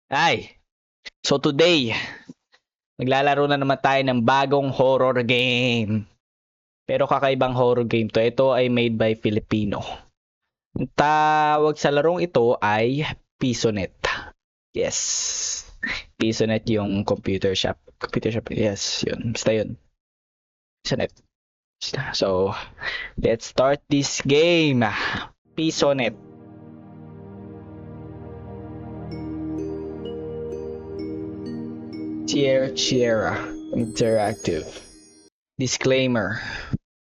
Ay, so today, naglalaro na naman tayo ng bagong horror game. Pero kakaibang horror game to. Ito ay made by Filipino. Ang tawag sa larong ito ay Pisonet. Yes. Pisonet yung computer shop. Computer shop, yes, yun. Basta yun. Pisonet. So, let's start this game. Pisonet. Sierra Interactive. Disclaimer.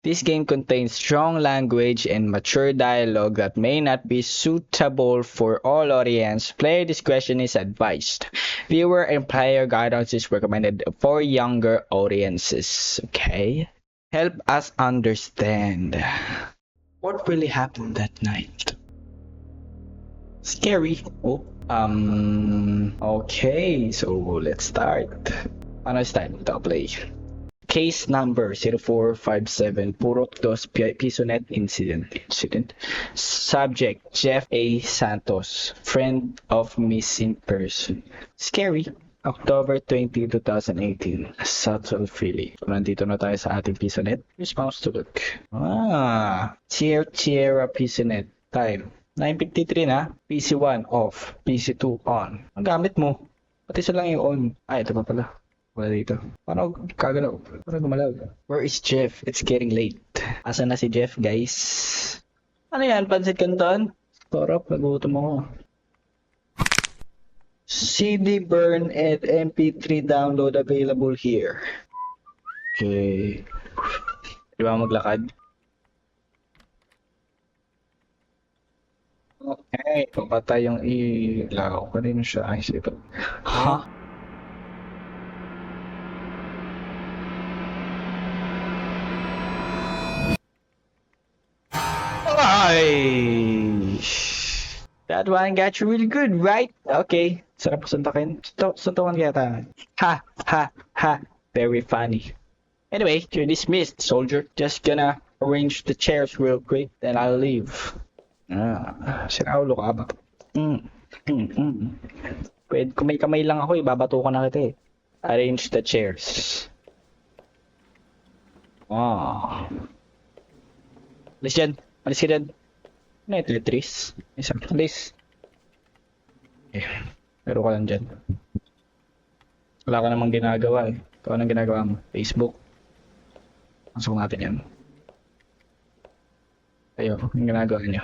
This game contains strong language and mature dialogue that may not be suitable for all audience. Player discretion is advised. Viewer and player guidance is recommended for younger audiences. Okay? Help us understand what really happened that night. Scary. Oh. Okay, so let's start. Ano start? Ito, play. Case number 0457 Purok 2 Pisonet incident. Subject Jeff A. Santos, friend of missing person. Scary. October 20, 2018, Southwell, Philly. So, nandito na tayo sa ating Pisonet. Response to look. Sierra Pisonet. Time. 9:53 na. PC1 off. PC2 on. Ang gamit mo. Pati isa lang yung on. Ay, ito pa pala. Wala dito. Paano kagalaw? Paano gumalaw? Where is Jeff? It's getting late. Asan na si Jeff, guys? Ano yan? Pansit Canton? Torop, nagutom ako. CD burn and MP3 download available here. Okay. Di ba maglakad? Okay. Papatay yung ilaw. Kanino siya? Ay, ito. Ha? Ay! That one got you really good, right? Okay. Sarap suntakin. Suntukan kaya tayo. Ha! Ha! Ha! Very funny. Anyway, you're dismissed, soldier. Just gonna arrange the chairs real quick, then I'll leave. Sinaulo ka ba? Pwede, kung may kamay lang ako, ibabato ko na kita eh. Arrange the chairs. Alis dyan. Alis ka dyan. Ano yung Tetris? Isang alis. Eh, pero ka lang dyan. Wala ka namang ginagawa eh. Ikaw anong ginagawa mo? Facebook. Pasok natin yan. Kayo, yung ginagawa niyo.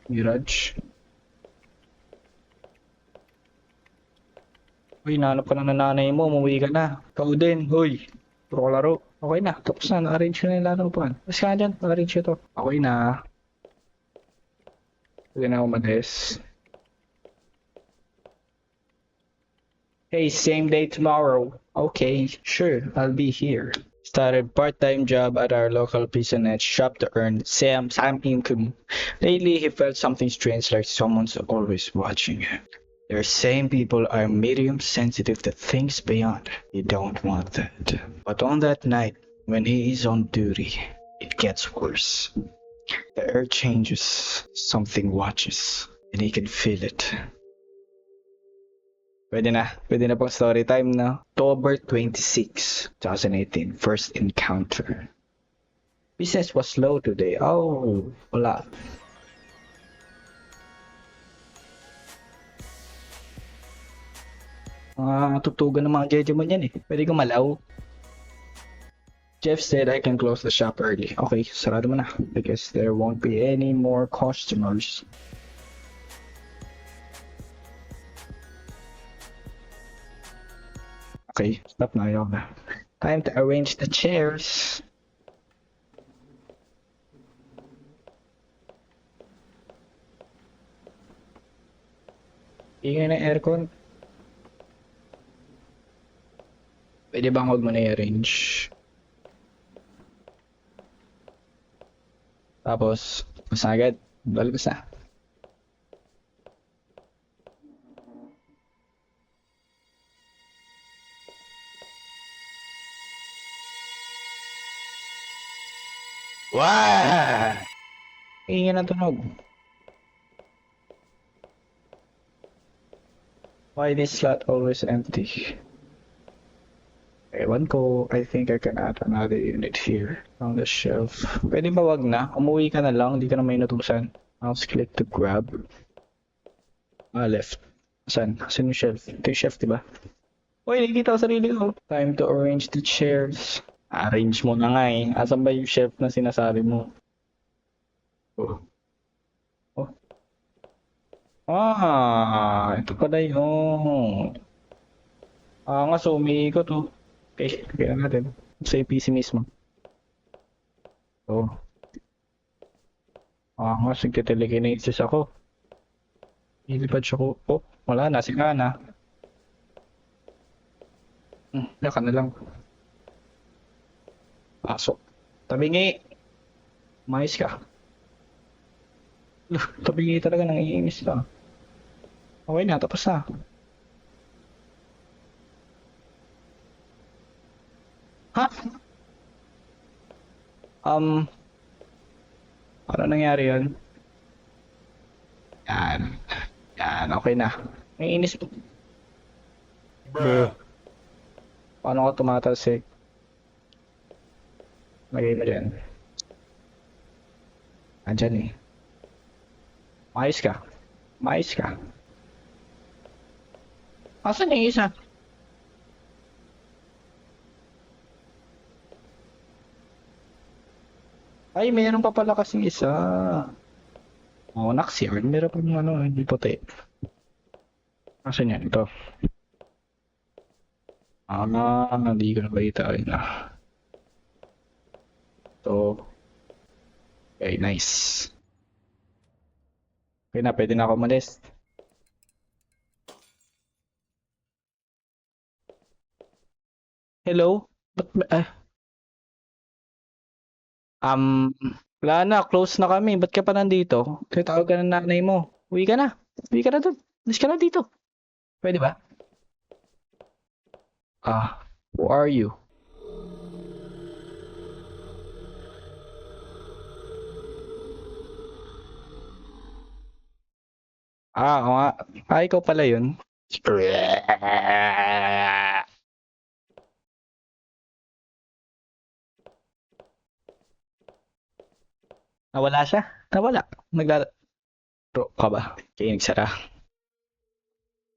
Mirage. Uy, nahanap ka na ng nanay mo, umuwi ka na. Ikaw din, hoy. Puro ka laro. Okay na, tapos na, na-arrange ko na yung laro pa. Mas ka dyan, na-arrange ko to. Okay na. Pwede na umalis. Hey, same day tomorrow. Okay, sure, I'll be here. Started part-time job at our local Pisonet shop to earn some income. Lately, he felt something strange, like someone's always watching him. There are same people are medium sensitive to things beyond. You don't want that. But on that night, when he is on duty, it gets worse. The air changes, something watches, and he can feel it. Pwede na pong story time na. October 26, 2018, first encounter. Business was slow today. Oh, wala. Tutugan ng mga jeje mo yan eh. Pwede gumalaw. Jeff said I can close the shop early. Okay, sarado mo na. Because there won't be any more customers. Okay, stop na yun. Time to arrange the chairs. Ingay na aircon. Pwede bang huwag mo na i-arrange? Tapos, basta agad. Balbas na. Wah! Ingin ng tunog. Why this slot always empty? Ewan ko, I think I can add another unit here on the shelf. Pwede ba wag na? Umuwi ka na lang, hindi ka na may inutusan. Mouse click to grab. Left. Saan? Saan yung shelf? Ito yung shelf, diba? Uy, nakikita ko sarili ko. Time to arrange the chairs. Arrange mo na nga eh. Asan ba yung shelf na sinasabi mo? Oh. Oh. Ito pala yung... nga, so umiikot to. Okay, kaya natin. Sa PC mismo. Oh. Nga, nagte-telekinesis ako. Ilipad siya ko. Oh, wala na, sika na. Laka na lang. Pasok. Tabingi! Mais ka. Tabingi talaga, nangiinis ka. Okay na, tapos na. Ha? Ano nangyari yun? Yan. Yan, okay na. Nangiinis po. Paano ka tumatalsik? Lagay mo dyan. Andyan eh. Mais ka. Mais ka. Asan yung isa? Ay, meron pa pala kasing isa. Oh, Naxiarn. Meron pa yung ano, hindi puti. Asan yan? Ito. Hindi ko na balita rin na. Ito. Okay, nice. Okay na, pwede na ako umalis. Hello? Wala na, close na kami. Ba't ka pa nandito? Tatawag ka ng nanay mo. Uwi ka na. Uwi ka na doon. Uwi ka na dito. Pwede ba? Who are you? Oo nga. Ikaw pala yun. Nawala siya? Nawala. Bro, ka ba? Kaya nagsara.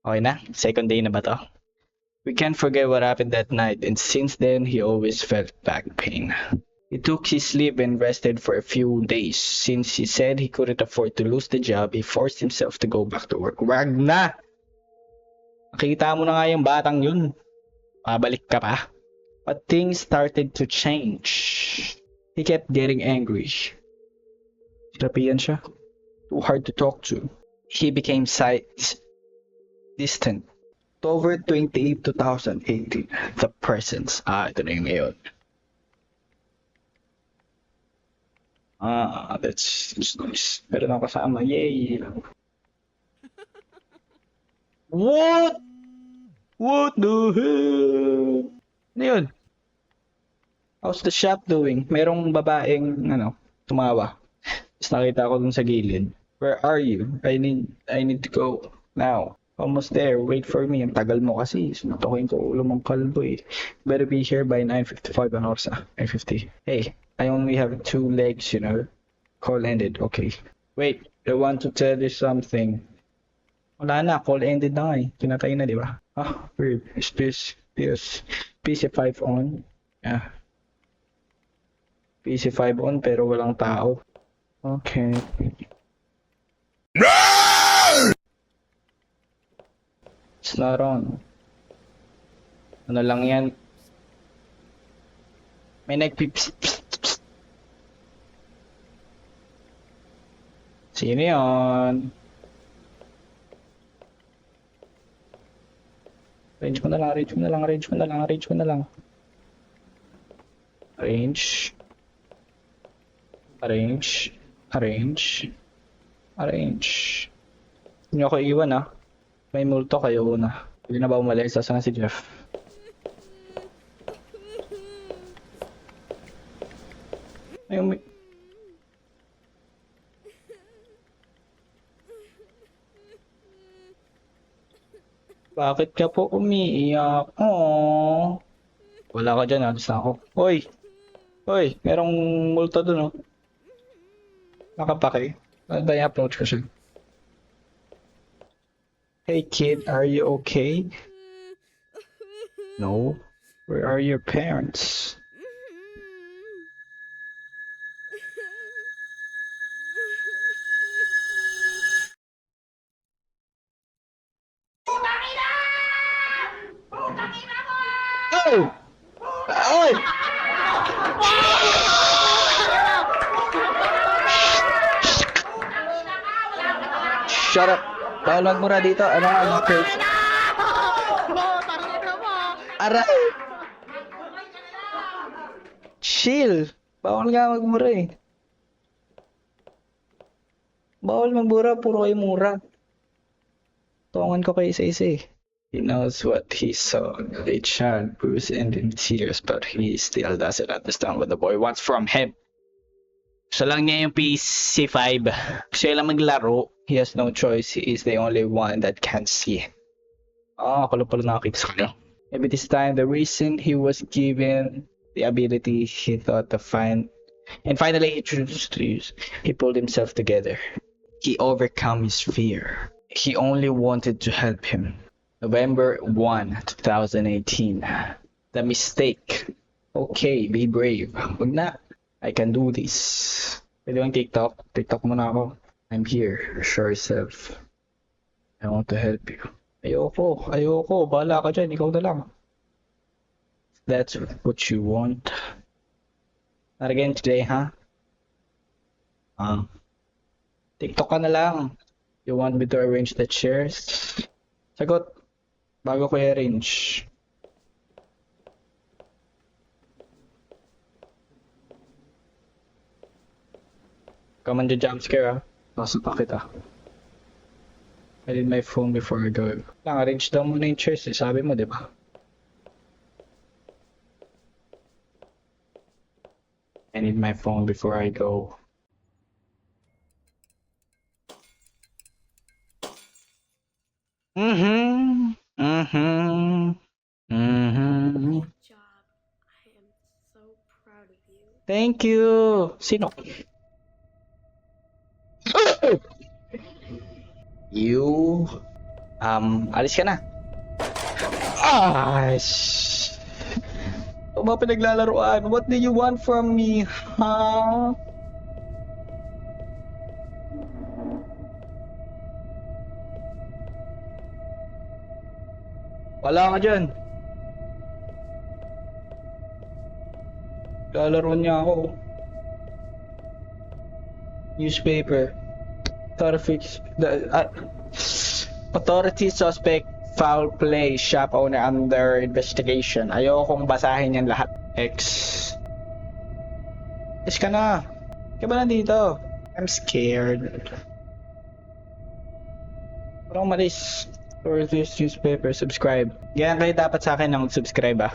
Okay na? Second day na ba to? We can't forget what happened that night, and since then, he always felt back pain. He took his leave and rested for a few days. Since he said he couldn't afford to lose the job, he forced himself to go back to work. Wag na! Nakita mo na nga yung batang yun. Pabalik ka pa. But things started to change. He kept getting angry. Terapian siya. Too hard to talk to. He became distant. October 28, 2018. The presence. Ito na yung ngayon. That's nice. Meron ako kasama. Yay! What? What the hell? Ano yun? How's the shop doing? Merong babaeng, tumawa. Tapos nakita ko dun sa gilid. Where are you? I need to go now. Almost there. Wait for me. Ang tagal mo kasi. Sunatukin ko ulo mong kalbo eh. Better be here by 9:55 an oras 9:50. Hey, I only have 2 legs, you know. Call ended. Okay. Wait, I want to tell you something. Wala na. Call ended na nga eh. Kinatay na, di ba? Weird. Is this PC5 on? Yeah. PC5 on pero walang tao. Okay. It's not on. Ano lang yan? May nagpips. Sino yun? Arrange mo na lang, arrange mo na lang, arrange mo na lang, arrange mo na lang. Arrange. Arrange. Arrange. Arrange. Hindi ako iwan ah. May multo kayo una. Hindi na ba umalis? Saan si Jeff? Bakit ka po umiiyak? Oh, wala ka dyan, alis na ako. Hoy, hoy, merong multo dun, oh. Nakapake. Ano ba i-approach ko siya? Hey kid, are you okay? No. Where are your parents? Oh! Oy! Shut up! Bawal magmura dito. Ano nga ang case? Aray! Chill! Bawal nga magmura eh. Bawal magmura, puro kayo mura. Tungan ko kayo isa-isa eh. He knows what he saw. A child bruised and in tears, but he still doesn't understand what the boy wants from him. Gusto lang niya yung PC5. Gusto lang maglaro. He has no choice. He is the only one that can see. Ako lang pala nakakita sa kanya. Maybe this time, the reason he was given the ability he thought to find, and finally he chose to use, he pulled himself together. He overcome his fear. He only wanted to help him. November 1, 2018. The mistake. Okay, be brave. Wag na. I can do this. Pwede bang TikTok? TikTok muna ako. I'm here. Assure yourself. I want to help you. Ayoko. Bahala ka dyan. Ikaw na lang. That's what you want. Not again today, huh? TikTok ka na lang. You want me to arrange the chairs? Sagot. Bago ko i-arrange. Come on, jump scare, ah. Nasa pa kita. I need my phone before I go. Lang, arrange daw muna yung chairs, eh. Sabi mo, di ba? I need my phone before I go. Good job. I am so proud of you. Thank you. Sino? You. Alis ka na. Ano ba pinaglalaroan? What do you want from me, huh? Wala ka dyan. Lalaro niya ako. Newspaper. Authority suspect foul play, shop owner under investigation. Ayokong basahin yan lahat. X. Is ka na. Kaya ba nandito? I'm scared. Parang malis. For this newspaper, subscribe. Ganyan kayo dapat sa akin na mag-subscribe ah.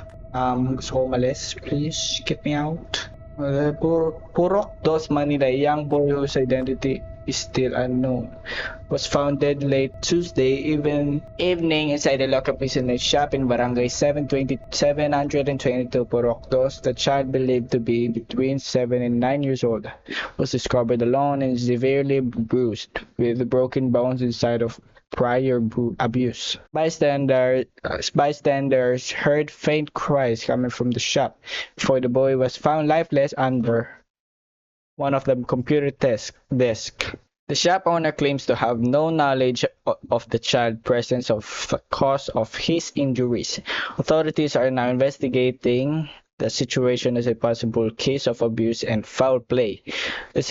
Gusto ko umalis. Please, get me out. Purok Dos Manila, a young boy whose identity is still unknown, was founded late Tuesday evening inside a local prison shop in Barangay 722 Purok Dos. The child, believed to be between 7 and 9 years old, was discovered alone and severely bruised, with broken bones inside of prior abuse. Bystanders heard faint cries coming from the shop before the boy was found lifeless under one of the computer desk. The shop owner claims to have no knowledge of the child's presence of the cause of his injuries. Authorities are now investigating the situation as a possible case of abuse and foul play. The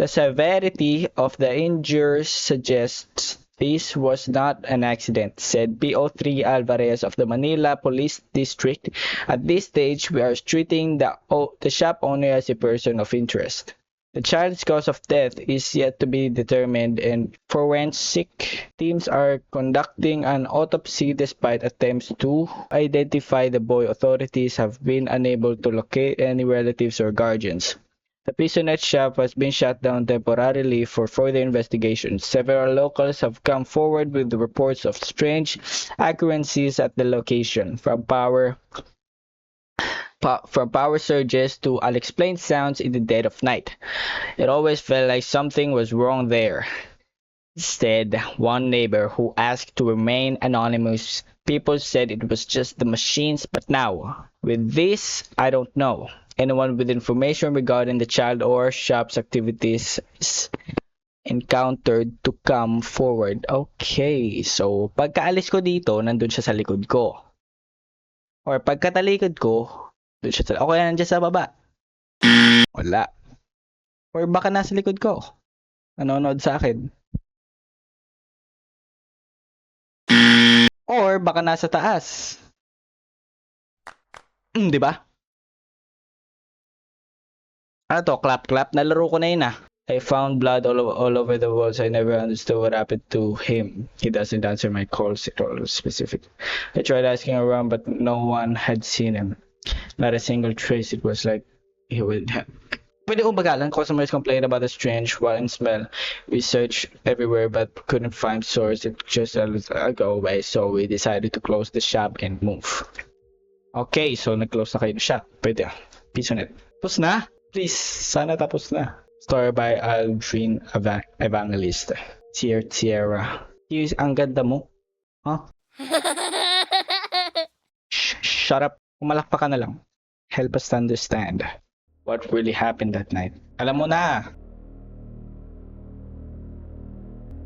severity of the injuries suggests this was not an accident, said PO3 Alvarez of the Manila Police District. At this stage, we are treating the shop owner as a person of interest. The child's cause of death is yet to be determined, and forensic teams are conducting an autopsy despite attempts to identify the boy. Authorities have been unable to locate any relatives or guardians. The Pisonet shop has been shut down temporarily for further investigation. Several locals have come forward with reports of strange occurrences at the location, from power surges to unexplained sounds in the dead of night. It always felt like something was wrong there, said one neighbor who asked to remain anonymous. People said it was just the machines, but now, with this, I don't know. Anyone with information regarding the child or shop's activities is encountered to come forward. Okay, so pagkaalis ko dito, nandun siya sa likod ko. Or pagkatalikod ko, doon siya sa... O kaya nandiyan sa baba. Wala. Or baka nasa likod ko. Nanonood sa akin. Or baka nasa taas. Di ba? Ano to? Clap-clap? Nalaro ko na yun ah. I found blood all over the walls. I never understood what happened to him. He doesn't answer my calls at all specific. I tried asking around, but no one had seen him. Not a single trace. It was like he would have. Pwede kong bagalan, customers complained about the strange rotten smell. We searched everywhere but couldn't find source. It just go away, so we decided to close the shop and move. Okay, so nag-close na kayo ng shop. Pwede. Pisonet. Tapos na? Please, sana tapos na. Story by Aldrin Evangelista. Sierra. Yes, ang ganda mo. Huh? Shut up. Umalakpa ka na lang. Help us to understand what really happened that night. Alam mo na.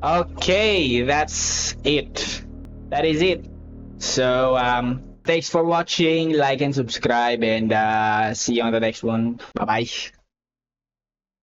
Okay, that's it. That is it. So, thanks for watching. Like and subscribe, and see you on the next one. Bye-bye.